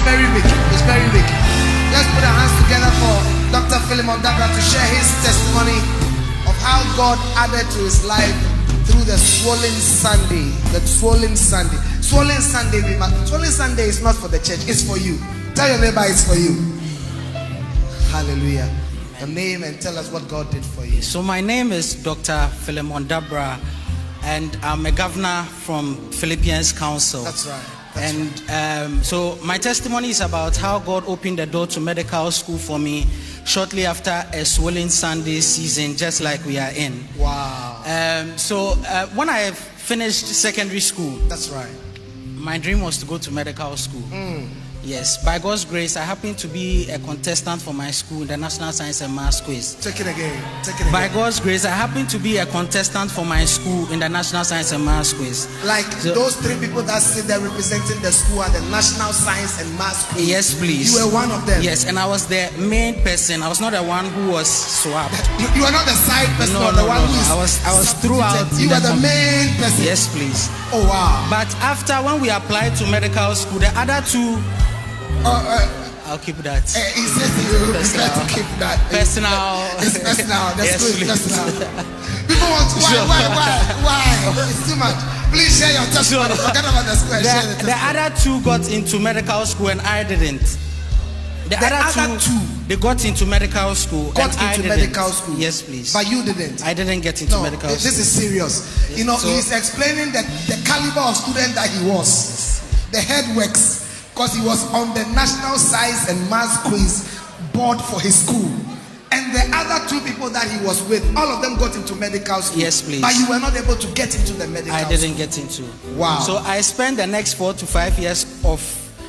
very weak. He's very weak. Let's put our hands together for Dr. Philemon Dabra to share his testimony of how God added to his life through the swollen Sunday. The swollen Sunday. Swollen Sunday, swollen Sunday is not for the church, it's for you. Tell your neighbor it's for you. Hallelujah. Your name and tell us what God did for you. So my name is Dr. Philemon Dabra, and I'm a governor from Philippians Council. That's right. So my testimony is about how God opened the door to medical school for me shortly after a swollen Sunday season, just like we are in. Wow. When I finished secondary school, that's right, my dream was to go to medical school. Yes, by God's grace, I happened to be a contestant for my school in the National Science and Maths Quiz. Take it again. Take it again. By God's grace, I happened to be a contestant for my school in the National Science and Maths Quiz. Like those three people that sit there representing the school at the National Science and Maths Quiz. Yes, please. You were one of them. Yes, and I was the main person. I was not the one who was swapped. You were not the side person or the one who is. I was throughout. You were the main person. Yes, please. Oh wow. But after when we applied to medical school, the other two. I'll keep that. He says you try to keep that. Personal. It's personal. That's yes, good. Personal. People want why? It's too much. Please share your testimony. Forget about the school. The other two got into medical school and I didn't. The other two, they got into medical school. Medical school. Yes, please. But you didn't. I didn't get into medical school. This is serious. You know, he's explaining that the caliber of student that he was. The head works. Because he was on the National Science and Maths Quiz board for his school. And the other two people that he was with, all of them got into medical school. Yes, please. But you were not able to get into the medical school. I didn't get into. Wow. So I spent the next 4 to 5 years of...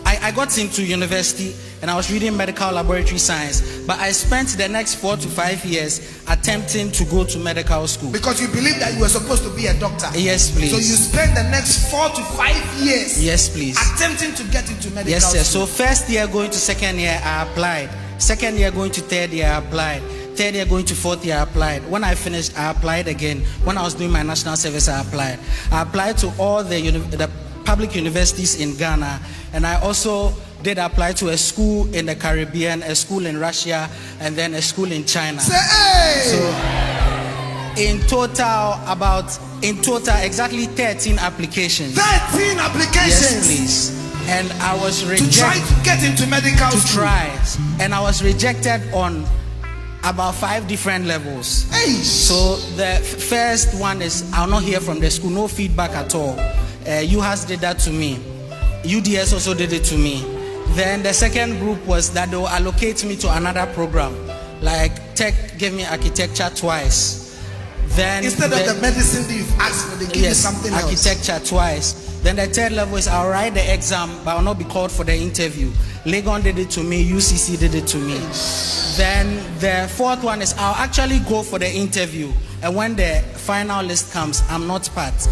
I got into university and I was reading medical laboratory science. But I spent the next 4 to 5 years attempting to go to medical school. Because you believed that you were supposed to be a doctor. Yes, please. So you spent the next 4 to 5 years. Yes, please. Attempting to get into medical yes, school. Yes, sir. So first year going to second year, I applied. Second year going to third year, I applied. Third year going to fourth year, I applied. When I finished, I applied again. When I was doing my national service, I applied. I applied to all the public universities in Ghana, and I also did apply to a school in the Caribbean, a school in Russia, and then a school in China. Say, hey! So in total, exactly 13 applications. 13 applications? Yes, please. And I was rejected. To try to get into medical school? And I was rejected on about 5 different levels. Hey. So the first one is I'll not hear from the school, no feedback at all. UHAS did that to me. UDS also did it to me. Then the second group was that they will allocate me to another program. Like Tech gave me architecture twice. Then instead of the medicine that you've asked for, they give you something else. Architecture twice. Then the third level is I'll write the exam, but I'll not be called for the interview. Legon did it to me, UCC did it to me. Then the fourth one is I'll actually go for the interview, and when the final list comes, I'm not part.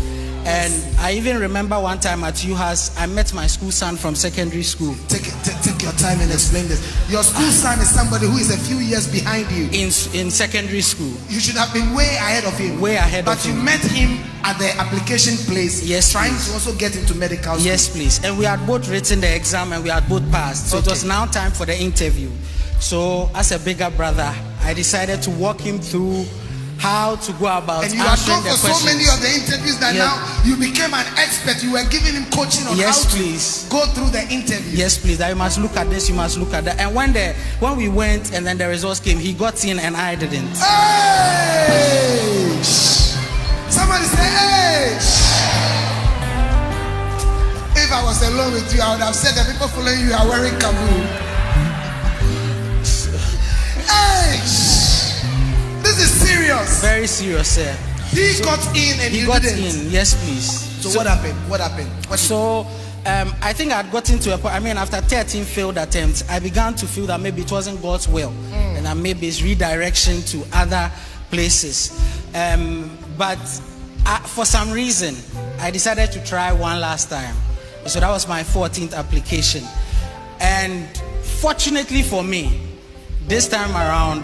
And I even remember one time at UHAS, I met my school son from secondary school. Take your time and explain this. Your school son is somebody who is a few years behind you. In secondary school. You should have been way ahead of him. Way ahead of him. But you met him at the application place. Yes, trying please. to also get into medical school. Yes, please. And we had both written the exam and we had both passed. So it was now time for the interview. So as a bigger brother, I decided to walk him through how to go about and you had answering gone the for questions. So many of the interviews that now you became an expert. You were giving him coaching on how to go through the interview. Yes, please. That you must look at this, you must look at that. And when we went and then the results came, he got in and I didn't. Hey! Somebody say, hey! If I was alone with you, I would have said the people following you are wearing kaboo. Hey! This is serious. Very serious, sir. He got in and he you got didn't. in. Yes, please. So what happened? What happened? I think I'd gotten to a point. I mean, after 13 failed attempts, I began to feel that maybe it wasn't God's will, and that maybe it's redirection to other places. But for some reason, I decided to try one last time. So that was my 14th application, and fortunately for me, this time around.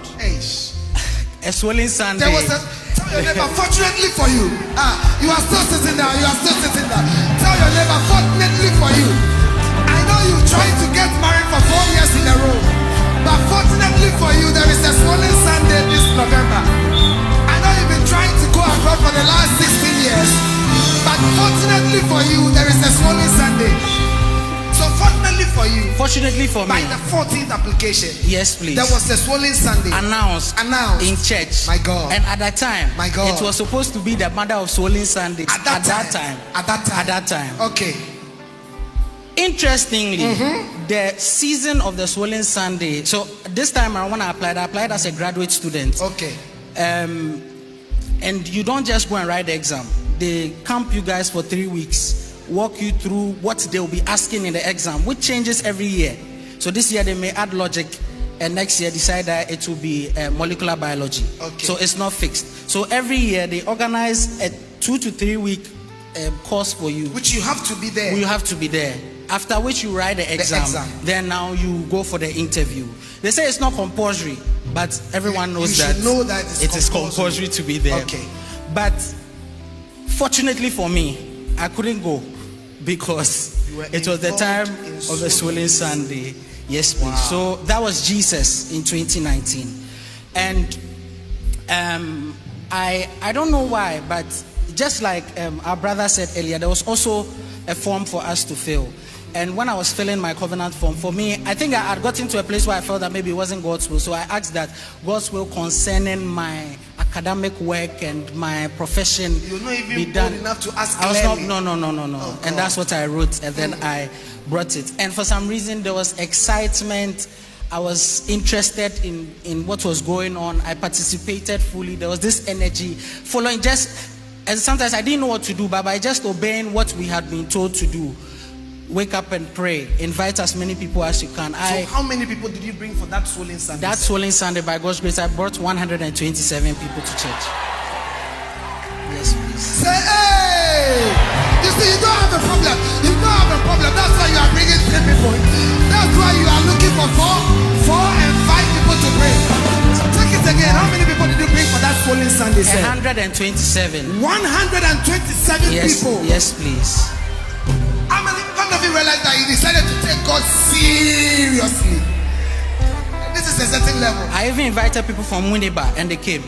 A swollen Sunday. There was tell your neighbor, fortunately for you. You are still sitting there. You are still sitting there. Tell your neighbor, fortunately for you. I know you tried to get married. Unfortunately for by me, the 14th application, yes, please, there was a swollen Sunday announced in church. My God. And at that time, My God. it was supposed to be the mother of swollen Sundays. At that time. Okay. Interestingly, the season of the swollen Sunday. So this time around when I applied as a graduate student. Okay. And you don't just go and write the exam. They camp you guys for 3 weeks, walk you through what they'll be asking in the exam, which changes every year. So this year they may add logic, and next year decide that it will be molecular biology. Okay. So it's not fixed. So every year they organize a 2 to 3 week course for you. Which you have to be there. You have to be there. After which you write the exam. Then now you go for the interview. They say it's not compulsory, but everyone knows that it is compulsory to be there. Okay. But fortunately for me, I couldn't go because it was the time of the swollen Sunday. Yes, please. Wow. So that was Jesus in 2019. And I don't know why, but just like our brother said earlier, there was also a form for us to fill. And when I was filling my covenant form, for me, I think I had gotten to a place where I felt that maybe it wasn't God's will. So I asked that God's will concerning my academic work and my profession You're not even be done. bold enough to ask I was clearly. not, no. Oh, and that's what I wrote, and then I brought it. And for some reason, there was excitement. I was interested in what was going on. I participated fully. There was this energy following and sometimes I didn't know what to do, but by just obeying what we had been told to do. Wake up and pray. Invite as many people as you can. So how many people did you bring for that swollen Sunday? That swollen Sunday, by God's grace, I brought 127 people to church. Yes, please. Say, hey! You see, you don't have a problem. You don't have a problem. That's why you are bringing 3 people. That's why you are looking for 4 and 5 people to bring. So take it again. How many people did you bring for that swollen Sunday? 127. 127 people. Yes, please. How many of you realize that you decided to take God seriously? This is a certain level. I even invited people from Winneba and they came.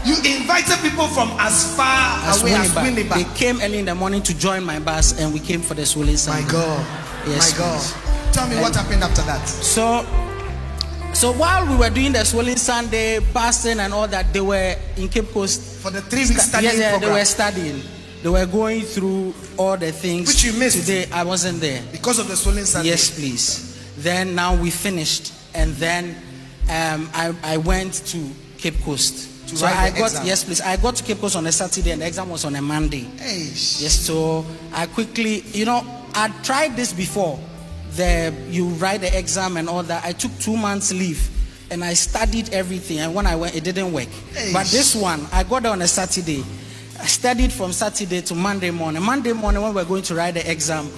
You invited people from as far away as Winneba. They came early in the morning to join my bus and we came for the swollen Sunday. My God. Yes, my God. Please. Tell me what happened after that. So while we were doing the swollen Sunday, fasting and all that, they were in Cape Coast. For the 3 week studying program. They were studying. They were going through all the things. Which you missed. Today I wasn't there. Because of the swollen Sunday. Yes, please. Then now we finished. And then I went to Cape Coast. So I got exam. Yes, please. I got to Cape Coast on a Saturday and the exam was on a Monday. Hey. Yes, so I quickly, I tried this before. You write the exam and all that. I took 2 months leave and I studied everything. And when I went, it didn't work. Hey. But this one, I got there on a Saturday. I studied from Saturday to Monday morning. Monday morning, when we're going to write the exam,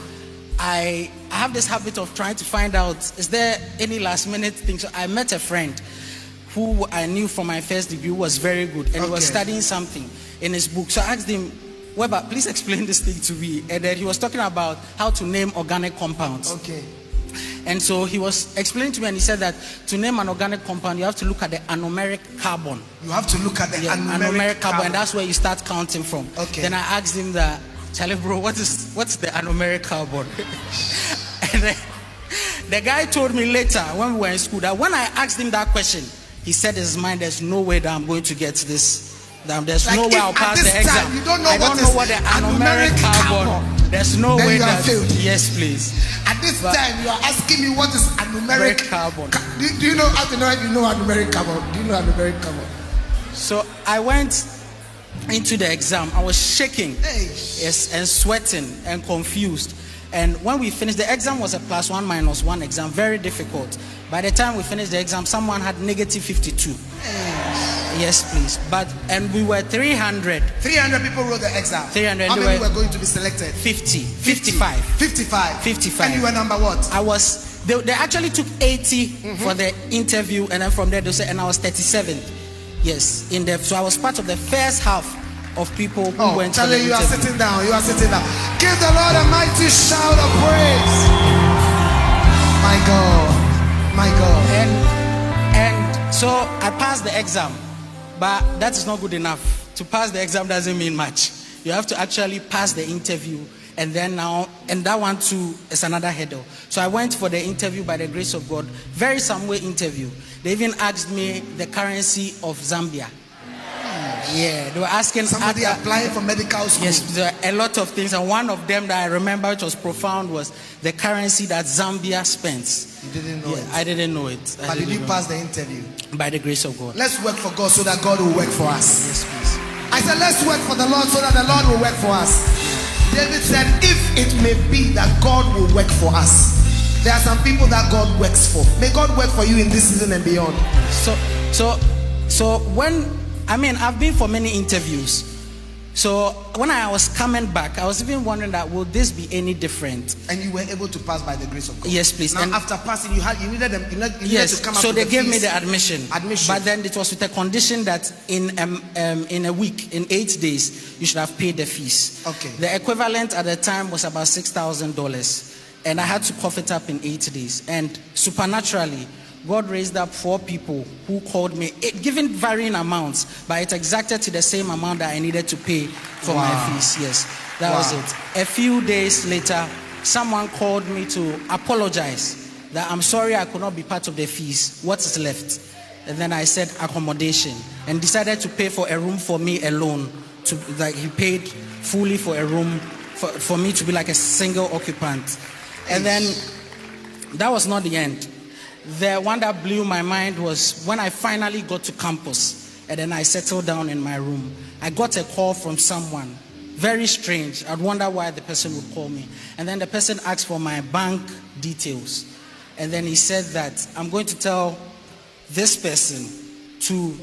I have this habit of trying to find out, is there any last minute thing? So I met a friend who I knew from my first degree was very good. And he was studying something in his book. So I asked him, Weber, please explain this thing to me. And then he was talking about how to name organic compounds. Okay. And so he was explaining to me and he said that to name an organic compound, you have to look at the anomeric carbon. You have to look at the anomeric carbon. And that's where you start counting from. Okay. Then I asked him that, Charlie bro, what's the anomeric carbon? And then the guy told me later when we were in school that when I asked him that question, he said in his mind, there's no way that I'm going to get this. There's no way I'll pass the exam. You don't know I don't know what the anomeric carbon. There's no way that. Yes, please. At this time, you are asking me what is anomeric carbon. Do you know how to know if you know anomeric carbon? Do you know anomeric carbon? So I went into the exam. I was shaking, yes, and sweating and confused. And when we finished, the exam was a +1 -1 exam, very difficult. By the time we finished the exam, someone had -52. Yes, please. And we were 300. 300 people wrote the exam. 300. How many were going to be selected? 55. 55. And you were number what? They actually took 80 for the interview, and then from there they said, and I was 37th. Yes, so I was part of the first half of people who went to the interview. You are sitting down. You are sitting down. Give the Lord a mighty shout of praise. My God. My God. And so I passed the exam, but that is not good enough. To pass the exam doesn't mean much. You have to actually pass the interview and then now, and that one too is another hurdle. So I went for the interview by the grace of God, very somewhere interview. They even asked me the currency of Zambia. Yeah, they were asking somebody applying for medical school. Yes, there are a lot of things, and one of them that I remember which was profound was the currency that Zambia spends. You didn't know it? I didn't know it. But did you pass the interview? By the grace of God. Let's work for God so that God will work for us. Yes, please. I said, let's work for the Lord so that the Lord will work for us. David said, if it may be that God will work for us. There are some people that God works for. May God work for you in this season and beyond. So when, I've been for many interviews. So when I was coming back, I was even wondering that will this be any different? And you were able to pass by the grace of God. Yes, please. Now, and after passing, you needed them. You needed to come up. So they gave me fees. the admission. But then it was with a condition that in a week, in 8 days, you should have paid the fees. Okay. The equivalent at the time was about $6,000, and I had to cough it up in 8 days. And supernaturally, God raised up 4 people who called me, given varying amounts, but it exacted to the same amount that I needed to pay for my fees. Yes, that was it. A few days later, someone called me to apologize that I'm sorry I could not be part of the fees. What is left? And then I said accommodation, and decided to pay for a room for me alone. He paid fully for a room for me to be like a single occupant. And then that was not the end. The one that blew my mind was when I finally got to campus and then I settled down in my room. I got a call from someone, very strange. I'd wonder why the person would call me. And then the person asked for my bank details. And then he said that I'm going to tell this person to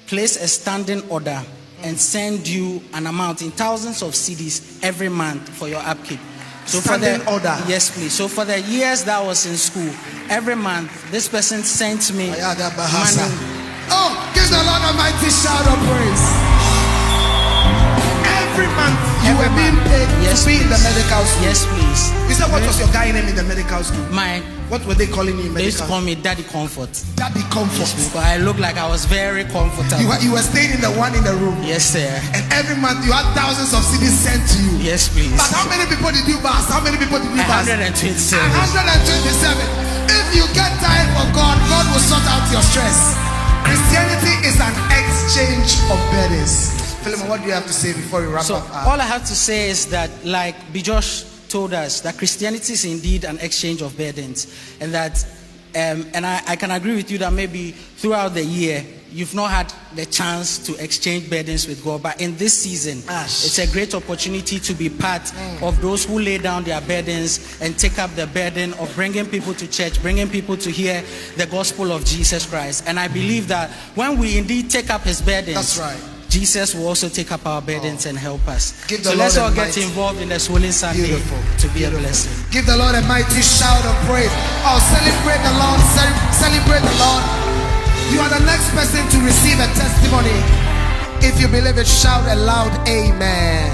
place a standing order and send you an amount in thousands of cedis every month for your upkeep. So standing order. Yes, please. So for the years that I was in school, every month this person sent me money. Oh, give the Lord a mighty shout of praise. Every month you were being paid to be in the medical school. Yes, please. You said what was your guy name in the medical school? What were they calling you in medical? They used to call me Daddy Comfort. Daddy Comfort. Yes, because I looked like I was very comfortable. You were staying in the one in the room. Yes, sir. And every month you had thousands of CDs sent to you. Yes, please. But how many people did you pass? How many people did you pass? 127. 127. If you get tired for God, God will sort out your stress. Christianity is an exchange of burdens. Philemon, what do you have to say before we wrap up? All I have to say is that, like Bijosh told us, that Christianity is indeed an exchange of burdens, and that and I can agree with you that maybe throughout the year you've not had the chance to exchange burdens with God, but in this season it's a great opportunity to be part of those who lay down their burdens and take up the burden of bringing people to church, bringing people to hear the gospel of Jesus Christ. And I believe that when we indeed take up his burdens, that's right, Jesus will also take up our burdens and help us. So let's all get involved in the Swollen Sunday to be a blessing. Give the Lord a mighty shout of praise. Oh, celebrate the Lord. Celebrate the Lord. You are the next person to receive a testimony. If you believe it, shout aloud, amen.